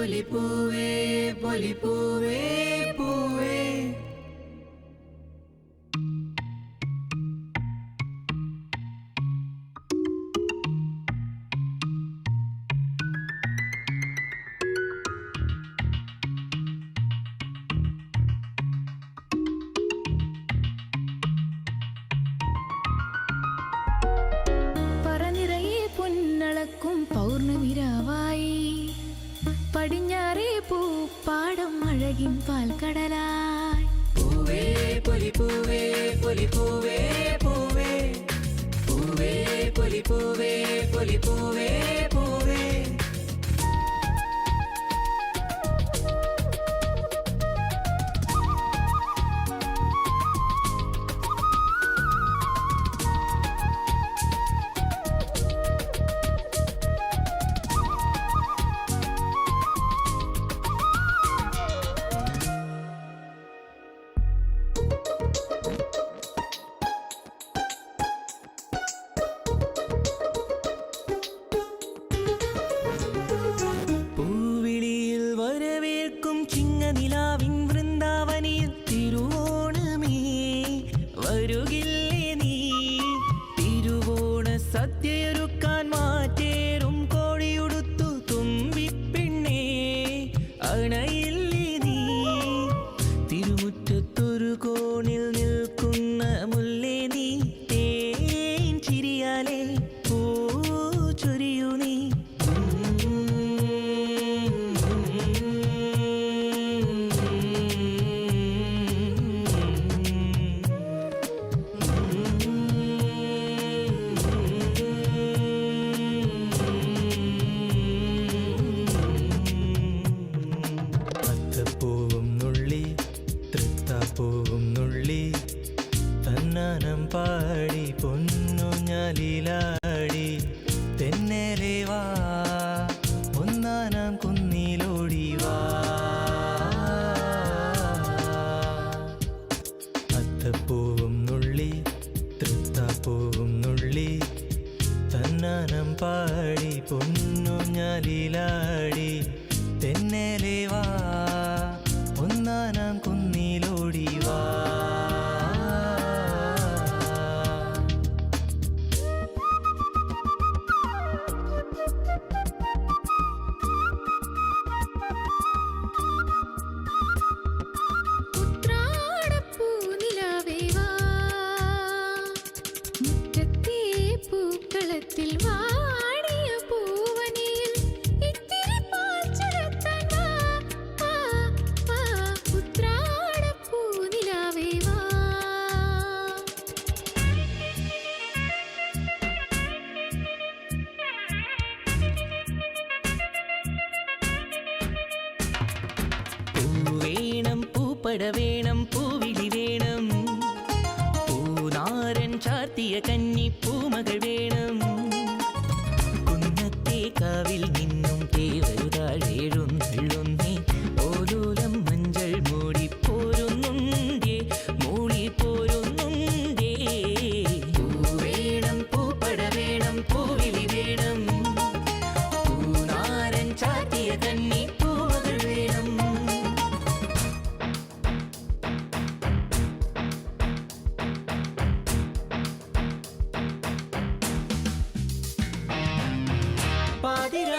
പൊലിപ്പൂവേ പൊലിപ്പൂവേ പൂവേ. പൗർണമിരാവായി പടിഞ്ഞാറേ പൂപ്പാടം അഴകിൻ പാൽക്കടലായി. പൂവേ പൊലിപ്പൂവേ പൊലിപ്പൂവേ പൂവേ. പൂവേ പൊലിപ്പൂവേ പൊലിപ്പൂവേ പൂവേ. നിലാവിൻ വൃന്ദാവനിൽ തിരുവോണമേ വരുകില്ലേ നീ. തിരുവോണ സദ്യയൊരുക്കാൻ മാറ്റേറും കോഴിയുടുത്തു തുമ്പിപ്പെണ്ണേ അണയില്ലേ നീ. തിരുമുറ്റത്തൊരു കോണിൽ നിൽക്കുന്ന മുല്ലേ നീ. തേൻ ചിരിയാലേ പൂ ചൊരിയൂ നീ. തന്നാനം പാടി പൊന്നുഞ്ഞാലിലാടി തെന്നലെ വാ ഒന്നാനാം കുന്നിലോടി വാ. അത്തപ്പൂവും നുള്ളി തൃത്താപ്പൂവും നുള്ളി തന്നാനം പാടി പൊന്നുഞ്ഞാലിലാടി തെന്നലെ വാ ഒന്നാനാം കുന്നിലോടി വാ. പൂപ്പട വേണം പൂവിളി വേണം പൂനാരൻ ചാർത്തിയ കന്നി പൂമകൾ വേണം. കുന്നത്തെ കാവിൽ നിന്നും തേവരുതാഴെഴുന്നള്ളുന്നേ ഓലോലം മഞ്ചൾ മൂടിപ്പോരുന്നുണ്ടേ മൂളിപ്പോരുന്നുണ്ടേ. പൂവേണം പൂപ്പട വേണം പൂവിളി വേണം പൂനാരൻ ചാർത്തിയ കന്നി പൂമകൾ വേണം. പാതിര